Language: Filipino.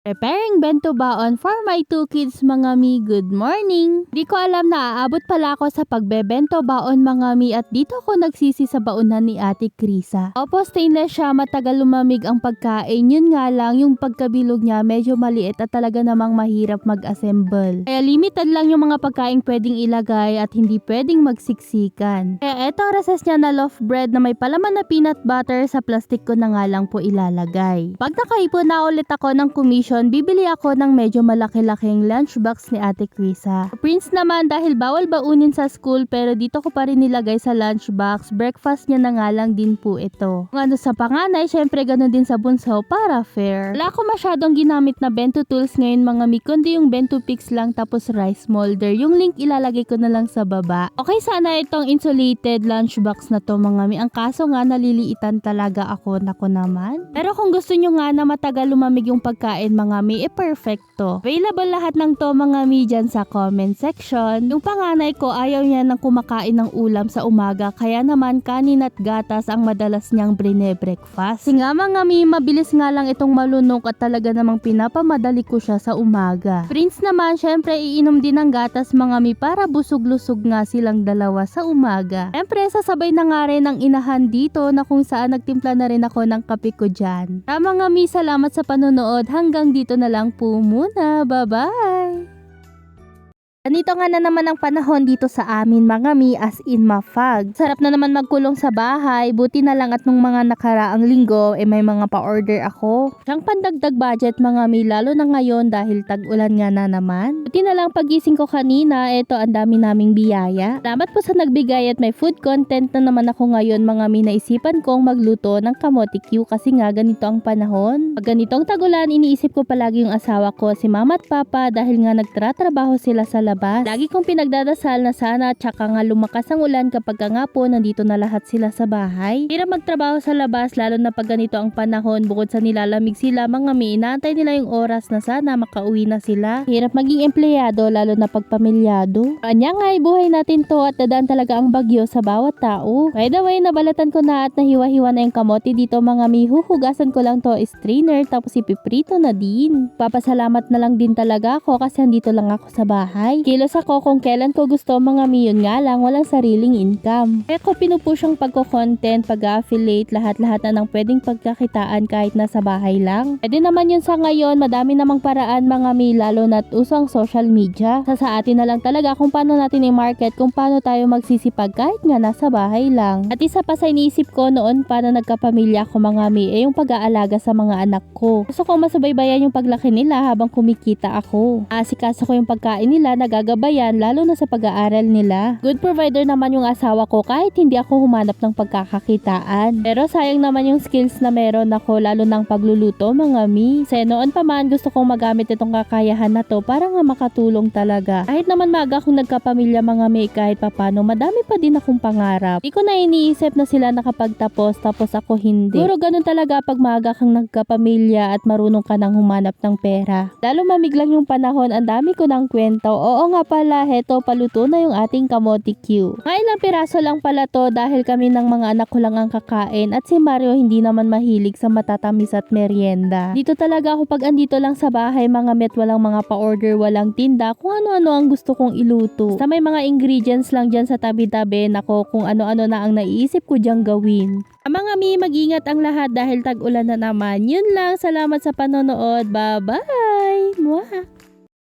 Preparing bento baon for my 2 kids mga mi, good morning! Di ko alam na aabot pala ako sa pagbebento baon mga mi at dito ako nagsisi sa baonan ni Ate Krisa. Opo, stainless siya, matagal lumamig ang pagkain, yun nga lang yung pagkabilog niya medyo maliit at talaga namang mahirap mag-assemble. Kaya limited lang yung mga pagkain pwedeng ilagay at hindi pwedeng magsiksikan. Kaya etong recess niya na loaf bread na may palaman na peanut butter sa plastic ko na nga lang po ilalagay. Pag nakaipon na ulit ako ng commission, bibili ako ng medyo malaki-laking lunchbox ni Ate Krisa. Prince naman dahil bawal baunin sa school pero dito ko pa rin nilagay sa lunchbox. Breakfast niya na nga lang din po ito. Kung ano sa panganay, syempre ganun din sa bunso para fair. Wala ko masyadong ginamit na bento tools ngayon mga mi, kundi yung bento picks lang tapos rice molder. Yung link ilalagay ko na lang sa baba. Okay, sana itong insulated lunchbox na to mga mi. Ang kaso nga naliliitan talaga ako, nako naman. Pero kung gusto nyo nga na matagal lumamig yung pagkain mga mi, perfecto. Available lahat ng to mga mi dyan sa comment section. Yung panganay ko ayaw niya ng kumakain ng ulam sa umaga kaya naman kanin at gatas ang madalas niyang brine-breakfast. Kasi nga mga mi, mabilis nga lang itong malunok at talaga namang pinapamadali ko siya sa umaga. Prince naman syempre iinom din ng gatas mga mi para busog-lusog nga silang dalawa sa umaga. Syempre sasabay na nga rin ang inahan dito na kung saan nagtimpla na rin ako ng kape ko dyan. Mga mi, salamat sa panonood. Hanggang dito na lang po muna. Bye-bye! Ganito nga na naman ang panahon dito sa amin mga mi, as in mafag. Sarap na naman magkulong sa bahay, buti na lang at nung mga nakaraang linggo may mga pa-order ako. Siyang pandagdag budget mga mi, lalo na ngayon dahil tag-ulan nga na naman. Buti na lang pagising ko kanina, eto ang dami naming biyaya. Salamat po sa nagbigay at may food content na naman ako ngayon mga mi, naisipan kong magluto ng kamote Q kasi nga ganito ang panahon. Pag ganitong tag-ulan, iniisip ko palagi yung asawa ko, si mama at papa dahil nga nagtratrabaho sila sa labas. Lagi kong pinagdadasal na sana tsaka nga lumakas ang ulan kapag nga po nandito na lahat sila sa bahay. Hirap magtrabaho sa labas lalo na pag ganito ang panahon, bukod sa nilalamig sila mga mi, inaantay nila yung oras na sana makauwi na sila. Hirap maging empleyado lalo na pag pamilyado. Kanya nga ay buhay natin to at dadaan talaga ang bagyo sa bawat tao. By the way, nabalatan ko na at nahiwa-hiwa na yung kamote dito mga mi, huhugasan ko lang to strainer tapos ipiprito na din. Papasalamat na lang din talaga ako kasi andito lang ako sa bahay. Kilos ako kung kailan ko gusto mga mi, yun nga lang walang sariling income. Kaya ko pinupush ang pagko-content, pag-affiliate, lahat-lahat na ng pwedeng pagkakitaan kahit nasa bahay lang. Pwede naman yun sa ngayon, madami namang paraan mga mi, lalo na't usang social media. Sa atin na lang talaga kung paano natin i-market, kung paano tayo magsisipag kahit nga nasa bahay lang. At isa pa sa iniisip ko noon paano nagkapamilya ko mga mi, yung pag-aalaga sa mga anak ko. Gusto ko masubaybayan yung paglaki nila habang kumikita ako. Asikaso ko yung pagkain nila, nagagabayan lalo na sa pag-aaral nila. Good provider naman yung asawa ko kahit hindi ako humanap ng pagkakakitaan. Pero sayang naman yung skills na meron ako lalo ng pagluluto mga mi. Kasi noon pa man gusto kong magamit itong kakayahan na to para nga makatulong talaga. Kahit naman maaga akong nagkapamilya mga mi, kahit papano madami pa din akong pangarap. Di ko na iniisip na sila nakapagtapos tapos ako hindi. Siguro ganun talaga pag maaga kang nagkapamilya at marunong ka nang humanap ng pera. Lalo mamiglang yung panahon, ang dami ko ng kwento. Oo nga pala, heto paluto na yung ating kamote Q. Nga ilang piraso lang pala to dahil kami ng mga anak ko lang ang kakain at si Mario hindi naman mahilig sa matatamis at merienda. Dito talaga ako pag andito lang sa bahay mga met, walang mga pa-order, walang tinda, kung ano-ano ang gusto kong iluto. Basta may mga ingredients lang dyan sa tabi-tabi, nako kung ano-ano na ang naiisip ko dyang gawin. Mga mi, mag-ingat ang lahat dahil tag-ulan na naman. Yun lang, salamat sa panonood. Bye-bye! Mwah!